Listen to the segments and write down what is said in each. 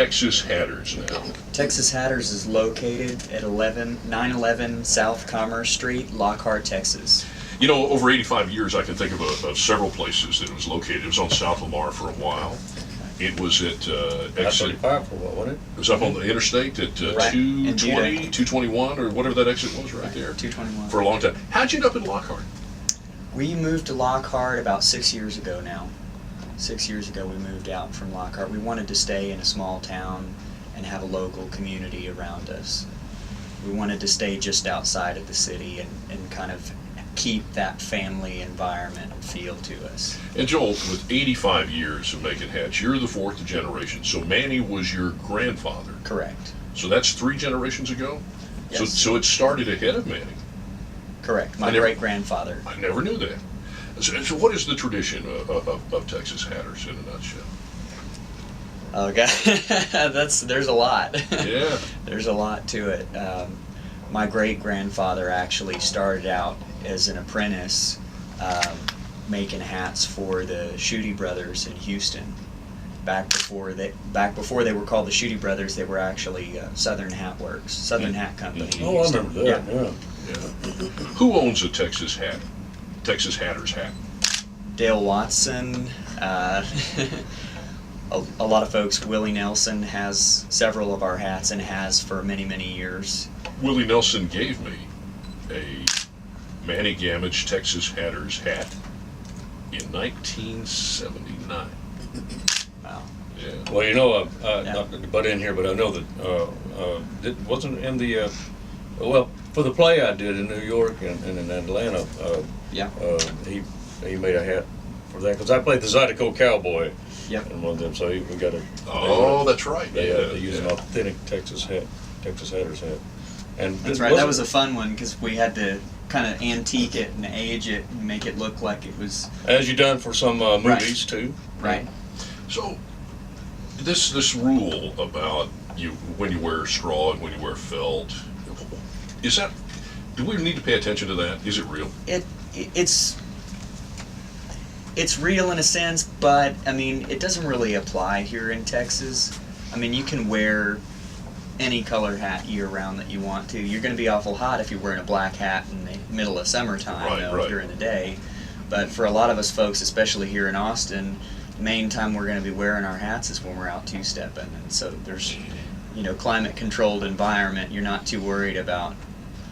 Texas Hatters now? Texas Hatters is located at 911 South Commerce Street, Lockhart, Texas. You know, over 85 years, I can think of several places that it was located. It was on South Lamar for a while. It was at exit. I-35 for what, wasn't it? It was up on the interstate at Right. 220, 221, or whatever that exit was right there. 221. For a long time. How'd you end up in Lockhart? We moved to Lockhart about 6 years ago now. 6 years ago we moved out from Lockhart. We wanted to stay in a small town and have a local community around us. We wanted to stay just outside of the city and kind of keep that family environment and feel to us. And Joel, with 85 years of making hats, you're the fourth generation. So Manny was your grandfather. Correct. So that's 3 generations ago? Yes. So it started ahead of Manny. Correct. My I never- great-grandfather. I never knew that. So what is the tradition of Texas Hatters in a nutshell? Oh God, there's a lot. Yeah. There's a lot to it. My great-grandfather actually started out as an apprentice making hats for the Schutte brothers in Houston. Back before they were called the Schutte brothers, they were actually Southern Hat Works, Southern Hat Company. in Oh, I Houston. remember that, yeah. Yeah. Who owns a Texas Hatters hat? Dale Watson. A lot of folks. Willie Nelson has several of our hats and has for many, many years. Willie Nelson gave me a Manny Gamage Texas Hatters hat in 1979. Wow. Yeah. Well, you know, Yeah. not to butt in here, but I know that it wasn't in the, well, for the play I did in New York and in Atlanta, Yeah. he made a hat for that, because I played the Zydeco Cowboy Yep. in one of them, so we got a. Oh, that's right. They use an yeah. authentic Texas Hatters hat. And That's right. That was a fun one because we had to kind of antique it and age it and make it look like it was as you done for some movies too. right. So this rule about when you wear straw and when you wear felt, is that? Do we need to pay attention to that? Is it real? It's real in a sense, but I mean it doesn't really apply here in Texas. I mean you can wear any color hat year round that you want to. You're going to be awful hot if you're wearing a black hat in the middle of summertime, Right, though, right. during the day. But for a lot of us folks, especially here in Austin, the main time we're going to be wearing our hats is when we're out two-stepping, and so there's, climate-controlled environment. You're not too worried about.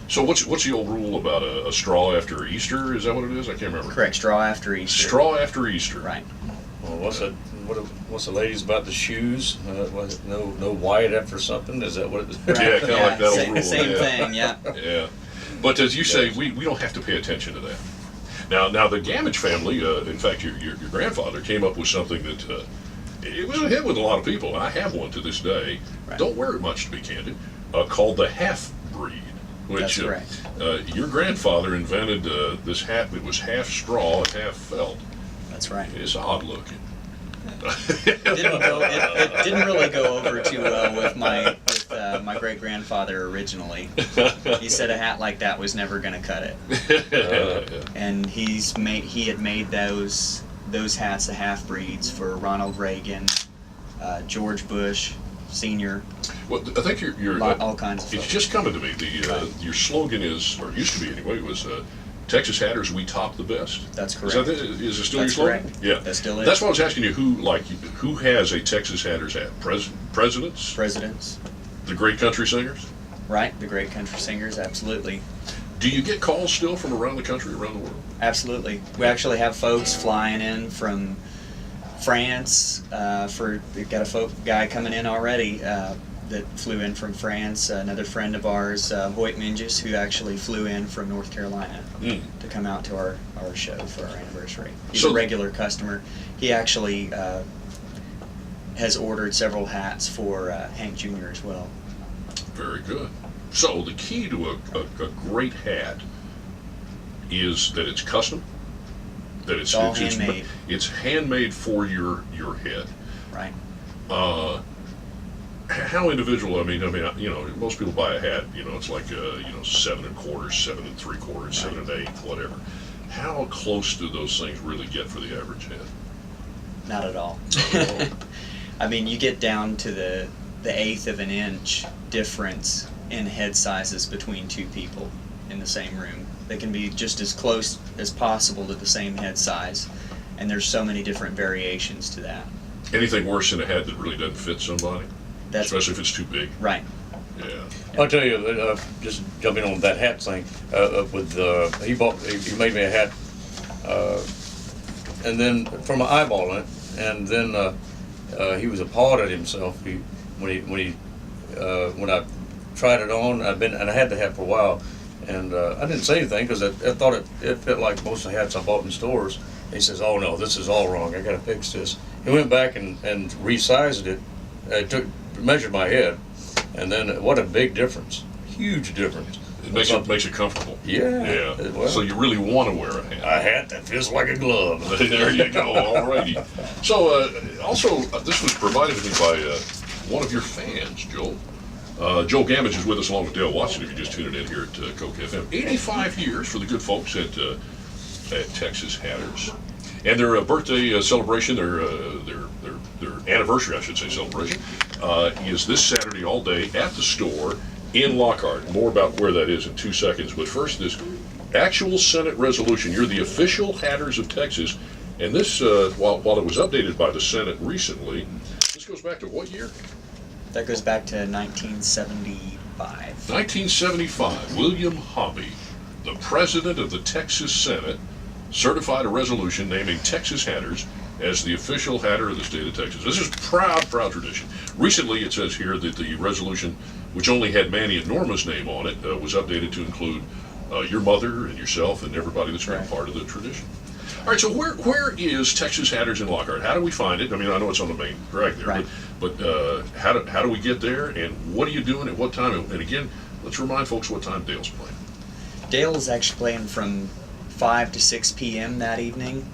So what's the old rule about a straw after Easter? Is that what it is? I can't remember. Correct, straw after Easter. Straw after Easter. Right. Well, what's the ladies about the shoes? Was it no white after something? Is that what it is? Right. Yeah, kinda like that old same, rule, Same yeah. thing, yeah. Yeah, but as you say, we don't have to pay attention to that. Now the Gamage family, in fact, your grandfather came up with something that it was a hit with a lot of people. I have one to this day. Right. Don't wear it much, to be candid. Called the half breed, which That's correct. Your grandfather invented this hat that was half straw and half felt. That's right. It's odd looking. It didn't really go over too well with my great grandfather originally. He said a hat like that was never going to cut it, and he had made those hats the half breeds for Ronald Reagan, George Bush Senior, Well, I think you're all kinds of it's folks. just coming to me. Right. Your slogan is, or used to be anyway, was Texas Hatters, we top the best. That's Is correct. it still That's your slogan? correct. Yeah. That still is. That's why I was asking you who has a Texas Hatters hat? Presidents? Presidents, The great country singers? right? The great country singers, absolutely. Do you get calls still from around the country, around the world? Absolutely. We actually have folks flying in from France. We've got a guy coming in already that flew in from France. Another friend of ours, Hoyt Mingus, who actually flew in from North Carolina to come out to our show for our anniversary. He's So- a regular customer. He actually has ordered several hats for Hank Jr. as well. Very good. So the key to a great hat is that it's custom, that it's all handmade. It's handmade for your head. Right. How individual? I mean, most people buy a hat. It's like 7 1/4, 7 3/4, 7 1/8, whatever. How close do those things really get for the average head? Not at all. I mean, you get down to the eighth of an inch difference in head sizes between two people in the same room. They can be just as close as possible to the same head size, and there's so many different variations to that. Anything worse than a hat that really doesn't fit somebody, especially if it's too big. Right. Yeah. I'll tell you, just jumping on that hat thing, he made me a hat, and then from an eyeball in it, and then he was appalled at himself when I tried it on. I had the hat for a while, and I didn't say anything because I thought it fit like most of the hats I bought in stores. He says, "Oh no, this is all wrong. I got to fix this." He went back and resized it. Measured my head, and then what a big difference! Huge difference. It makes it comfortable. Yeah. Yeah. Well, So you really want to wear a hat. a hat that feels like a glove. There you go. Alrighty. So also, this was provided to me by one of your fans, Joel. Joel Gamage is with us along with Dale Watson. If you just tuned in here at Coke FM, 85 years for the good folks at Texas Hatters, and their birthday celebration, their anniversary, I should say, celebration, is this Saturday all day at the store in Lockhart. More about where that is in 2 seconds. But first, this actual Senate resolution. You're the official Hatters of Texas, and this, while it was updated by the Senate recently, this goes back to what year? That goes back to 1975. 1975. William Hobby, the president of the Texas Senate, certified a resolution naming Texas Hatters as the official Hatter of the state of Texas. This is proud tradition. Recently, it says here that the resolution, which only had Manny and Norma's name on it, was updated to include your mother and yourself and everybody that's been part of the tradition. All right, so where is Texas Hatters in Lockhart? How do we find it? I mean, I know it's on the main drag there, Right. but how do we get there, and what are you doing at what time? And again, let's remind folks what time Dale's playing. Dale is actually playing from 5 to 6 p.m. that evening,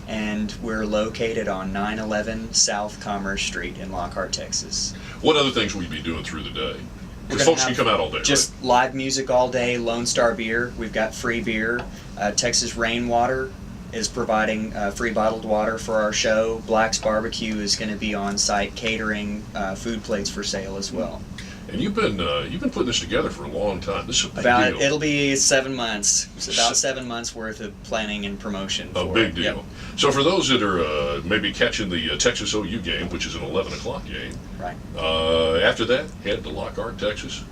and we're located on 911 South Commerce Street in Lockhart, Texas. What other things will you be doing through the day? We're Because gonna folks can have come out all day, just right? live music all day. Lone Star Beer, we've got free beer. Texas Rainwater is providing free bottled water for our show. Black's Barbecue is going to be on site catering food plates for sale as well. And you've been putting this together for a long time. This is a big deal. It'll be 7 months. It's about 7 months worth of planning and promotion. A for big it. deal. Yep. So for those that are maybe catching the Texas OU game, which is an 11 o'clock game, Right. after that, head to Lockhart, Texas.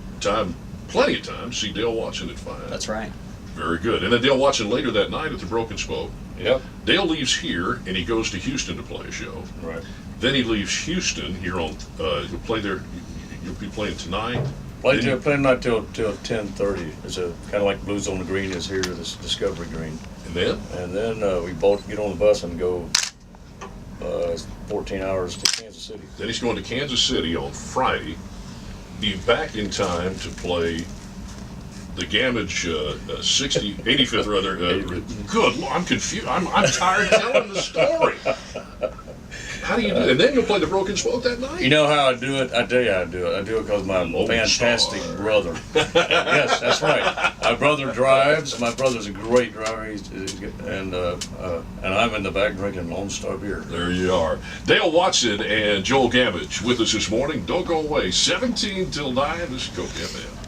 Plenty of time. See Dale Watson at 5. That's right. Very good. And then Dale Watson later that night at the Broken Spoke. Yep. Dale leaves here and he goes to Houston to play a show. Right. Then he leaves Houston here on. You'll play there. You'll be playing tonight. Playing not till 10:30. It's a kind of like Blues on the Green is here, this Discovery Green, And then and then we both get on the bus and go 14 hours to Kansas City. Then he's going to Kansas City on Friday. Be back in time to play the Gamage 85th rather. Good Lord, I'm confused. I'm tired of telling the story. How do you do it? And then you'll play the Broken Spoke that night? You know how I do it? I tell you how I do it. I do it because my Lone fantastic Star. brother. Yes, that's right. My brother drives. My brother's a great driver, and I'm in the back drinking Lone Star beer. There you are. Dale Watson and Joel Gamage with us this morning. Don't go away. 17 till 9. This is Coke FM.